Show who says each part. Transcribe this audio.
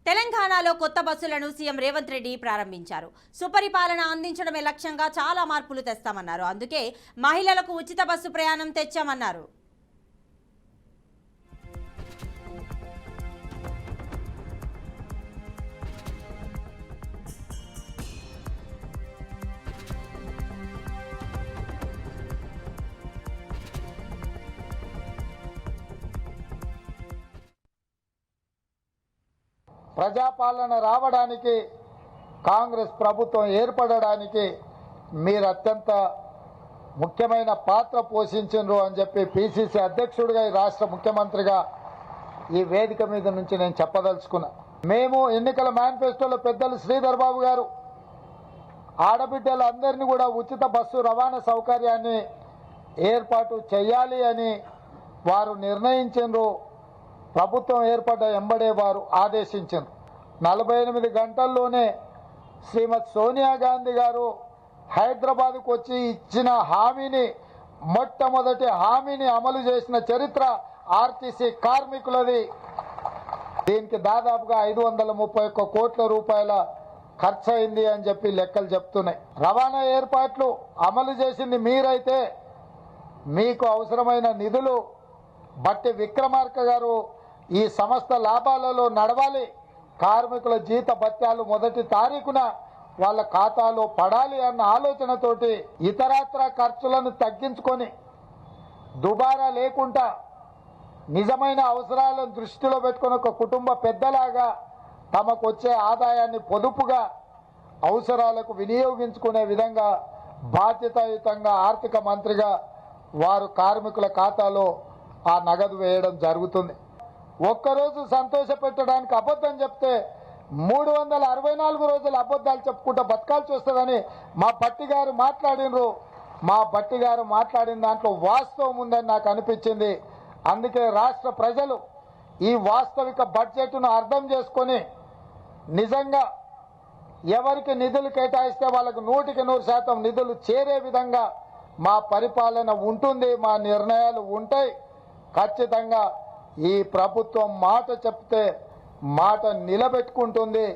Speaker 1: తెలంగాణలో కొత్త బస్సులను సీఎం రేవంత్ రెడ్డి ప్రారంభించారు. సుపరిపాలన అందించడమే లక్ష్యంగా చాలా మార్పులు తెస్తామన్నారు. అందుకే మహిళలకు ఉచిత బస్సు ప్రయాణం తెచ్చామన్నారు.
Speaker 2: ప్రజాపాలన రావడానికి కాంగ్రెస్ ప్రభుత్వం ఏర్పడడానికి మీరు అత్యంత ముఖ్యమైన పాత్ర పోషించారు అని చెప్పి పిసిసి అధ్యక్షుడిగా ఈ రాష్ట్ర ముఖ్యమంత్రిగా ఈ వేదిక మీద నుంచి నేను చెప్పదలుచుకున్నా. మేము ఎన్నికల మేనిఫెస్టోలో పెద్దలు శ్రీధర్ బాబు గారు ఆడబిడ్డలందరినీ కూడా ఉచిత బస్సు రవాణా సౌకర్యాన్ని ఏర్పాటు చేయాలి అని వారు నిర్ణయించారు. ప్రభుత్వం ఏర్పడ్డ ఎంబడే వారు ఆదేశించారు. 48 గంటల్లోనే శ్రీమతి సోనియా గాంధీ గారు హైదరాబాద్కు వచ్చి ఇచ్చిన హామీని, మొట్టమొదటి హామీని అమలు చేసిన చరిత్ర ఆర్టీసీ కార్మికులది. దీనికి దాదాపుగా 531 కోట్ల రూపాయల ఖర్చు అయింది అని చెప్పి లెక్కలు చెప్తున్నాయి. రవాణా ఏర్పాట్లు అమలు చేసింది మీరైతే మీకు అవసరమైన నిధులు బట్టి విక్రమార్క గారు ఈ సంస్థ లాభాలలో నడవాలి, కార్మికుల జీత భత్యాలు 1వ తారీఖున వాళ్ళ ఖాతాలో పడాలి అన్న ఆలోచనతోటి ఇతరత్ర ఖర్చులను తగ్గించుకొని దుబారా లేకుండా నిజమైన అవసరాలను దృష్టిలో పెట్టుకుని ఒక కుటుంబ పెద్దలాగా తమకు వచ్చే ఆదాయాన్ని పొదుపుగా అవసరాలకు వినియోగించుకునే విధంగా బాధ్యతాయుతంగా ఆర్థిక మంత్రిగా వారు కార్మికుల ఖాతాలో ఆ నగదు వేయడం జరుగుతుంది. ఒక్కరోజు సంతోష పెట్టడానికి అబద్ధం చెప్తే 364 రోజులు అబద్ధాలు చెప్పుకుంటూ బతకాల్సి వస్తుందని మా భట్టి గారు మాట్లాడినరు. మా భట్టి గారు మాట్లాడిన దాంట్లో వాస్తవం ఉందని నాకు అనిపించింది. అందుకే రాష్ట్ర ప్రజలు ఈ వాస్తవిక బడ్జెట్ను అర్థం చేసుకొని నిజంగా ఎవరికి నిధులు కేటాయిస్తే వాళ్ళకు 100% నిధులు చేరే విధంగా మా పరిపాలన ఉంటుంది, మా నిర్ణయాలు ఉంటాయి. ఖచ్చితంగా ఈ ప్రభుత్వం మాట చెప్తే మాట నిలబెట్టుకుంటుంది.